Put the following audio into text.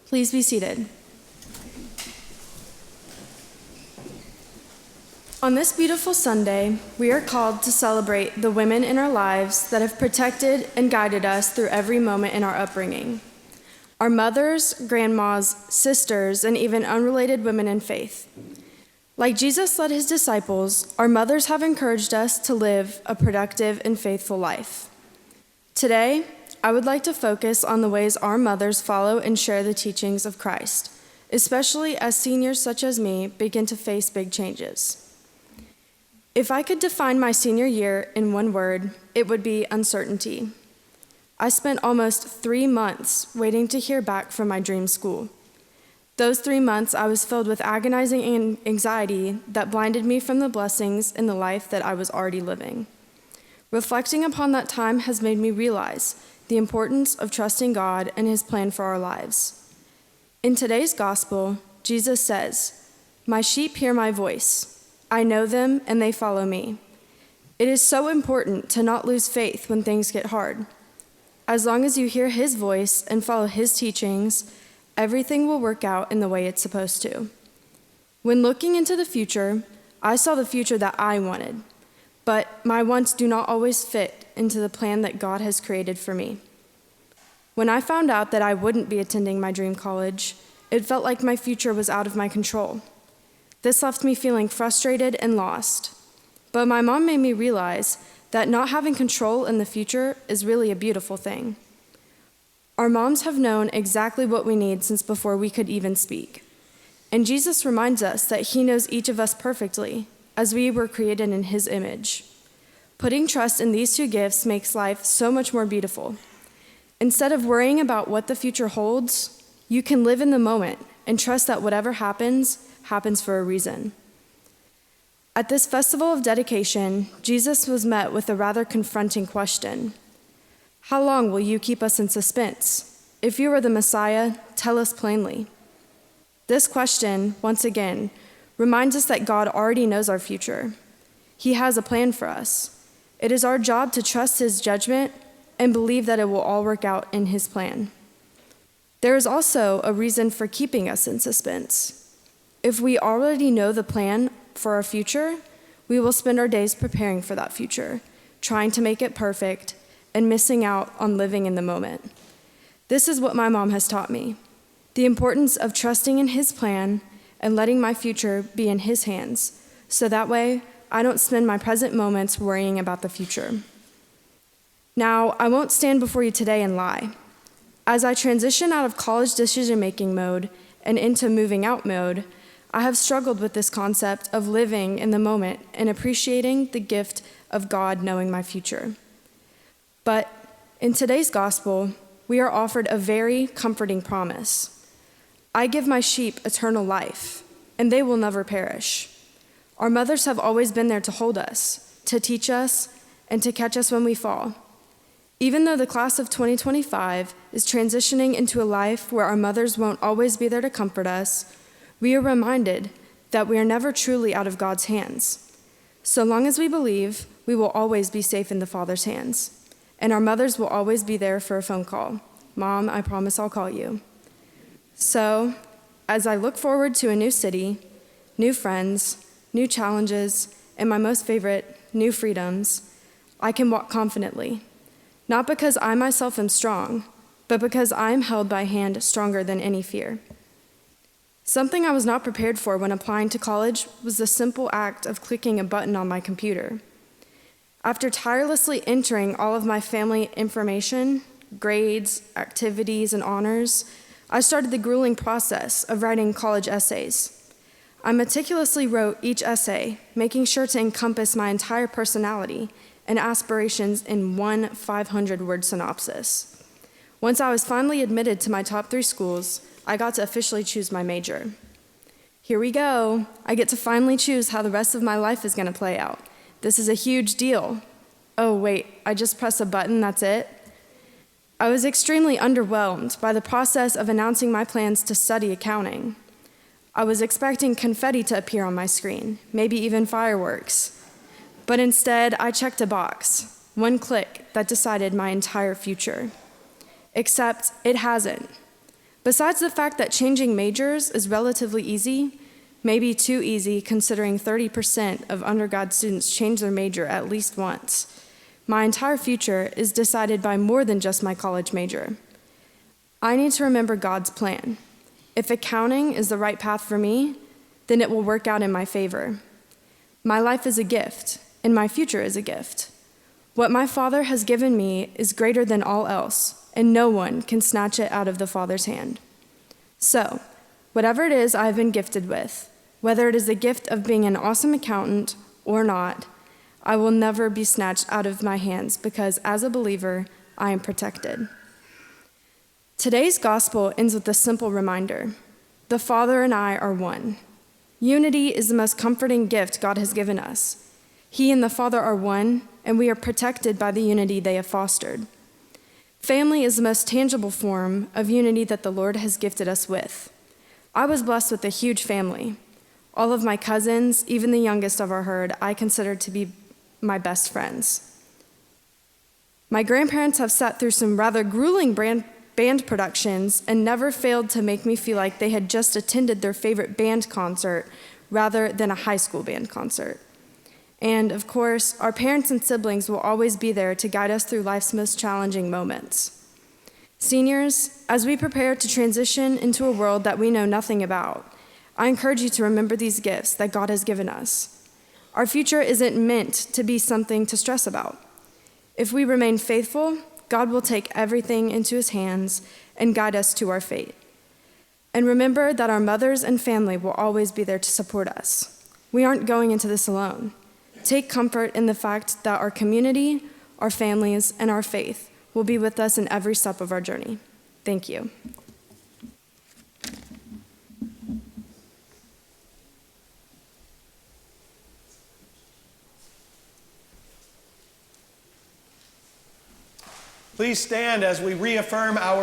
Please be seated. On this beautiful Sunday, we are called to celebrate the women in our lives that have protected and guided us through every moment in our upbringing. Our mothers, grandmas, sisters, and even unrelated women in faith. Like Jesus led his disciples, our mothers have encouraged us to live a productive and faithful life. Today, I would like to focus on the ways our mothers follow and share the teachings of Christ, especially as seniors such as me begin to face big changes. If I could define my senior year in one word, it would be uncertainty. I spent almost 3 months waiting to hear back from my dream school. Those 3 months, I was filled with agonizing anxiety that blinded me from the blessings in the life that I was already living. Reflecting upon that time has made me realize the importance of trusting God and his plan for our lives. In today's gospel, Jesus says, "My sheep hear my voice. I know them and they follow me." It is so important to not lose faith when things get hard. As long as you hear his voice and follow his teachings, everything will work out in the way it's supposed to. When looking into the future, I saw the future that I wanted, but my wants do not always fit into the plan that God has created for me. When I found out that I wouldn't be attending my dream college, it felt like my future was out of my control. This left me feeling frustrated and lost. But my mom made me realize that not having control in the future is really a beautiful thing. Our moms have known exactly what we need since before we could even speak. And Jesus reminds us that he knows each of us perfectly, as we were created in his image. Putting trust in these two gifts makes life so much more beautiful. Instead of worrying about what the future holds, you can live in the moment and trust that whatever happens for a reason. At this festival of dedication, Jesus was met with a rather confronting question. How long will you keep us in suspense? If you are the Messiah, tell us plainly. This question, once again, reminds us that God already knows our future. He has a plan for us. It is our job to trust his judgment and believe that it will all work out in his plan. There is also a reason for keeping us in suspense. If we already know the plan for our future, we will spend our days preparing for that future, trying to make it perfect, and missing out on living in the moment. This is what my mom has taught me, the importance of trusting in his plan and letting my future be in his hands, so that way I don't spend my present moments worrying about the future. Now, I won't stand before you today and lie. As I transition out of college decision-making mode and into moving out mode, I have struggled with this concept of living in the moment and appreciating the gift of God knowing my future. But in today's gospel, we are offered a very comforting promise. I give my sheep eternal life, and they will never perish. Our mothers have always been there to hold us, to teach us, and to catch us when we fall. Even though the class of 2025 is transitioning into a life where our mothers won't always be there to comfort us, we are reminded that we are never truly out of God's hands. So long as we believe, we will always be safe in the Father's hands. And our mothers will always be there for a phone call. Mom, I promise I'll call you. So, as I look forward to a new city, new friends, new challenges, and my most favorite, new freedoms, I can walk confidently. Not because I myself am strong, but because I am held by a hand stronger than any fear. Something I was not prepared for when applying to college was the simple act of clicking a button on my computer. After tirelessly entering all of my family information, grades, activities, and honors, I started the grueling process of writing college essays. I meticulously wrote each essay, making sure to encompass my entire personality and aspirations in one 500-word synopsis. Once I was finally admitted to my top 3 schools, I got to officially choose my major. Here we go. I get to finally choose how the rest of my life is going to play out. This is a huge deal. Oh, wait, I just press a button, that's it? I was extremely underwhelmed by the process of announcing my plans to study accounting. I was expecting confetti to appear on my screen, maybe even fireworks. But instead, I checked a box, one click that decided my entire future. Except it hasn't. Besides the fact that changing majors is relatively easy, maybe too easy considering 30% of undergrad students change their major at least once, my entire future is decided by more than just my college major. I need to remember God's plan. If accounting is the right path for me, then it will work out in my favor. My life is a gift, and my future is a gift. What my Father has given me is greater than all else, and no one can snatch it out of the Father's hand. So, whatever it is I have been gifted with, whether it is the gift of being an awesome accountant or not, I will never be snatched out of my hands because as a believer, I am protected. Today's gospel ends with a simple reminder. The Father and I are one. Unity is the most comforting gift God has given us. He and the Father are one, and we are protected by the unity they have fostered. Family is the most tangible form of unity that the Lord has gifted us with. I was blessed with a huge family. All of my cousins, even the youngest of our herd, I consider to be my best friends. My grandparents have sat through some rather grueling band productions and never failed to make me feel like they had just attended their favorite band concert rather than a high school band concert. And of course, our parents and siblings will always be there to guide us through life's most challenging moments. Seniors, as we prepare to transition into a world that we know nothing about, I encourage you to remember these gifts that God has given us. Our future isn't meant to be something to stress about. If we remain faithful, God will take everything into his hands and guide us to our fate. And remember that our mothers and family will always be there to support us. We aren't going into this alone. Take comfort in the fact that our community, our families, and our faith will be with us in every step of our journey. Thank you. Please stand as we reaffirm our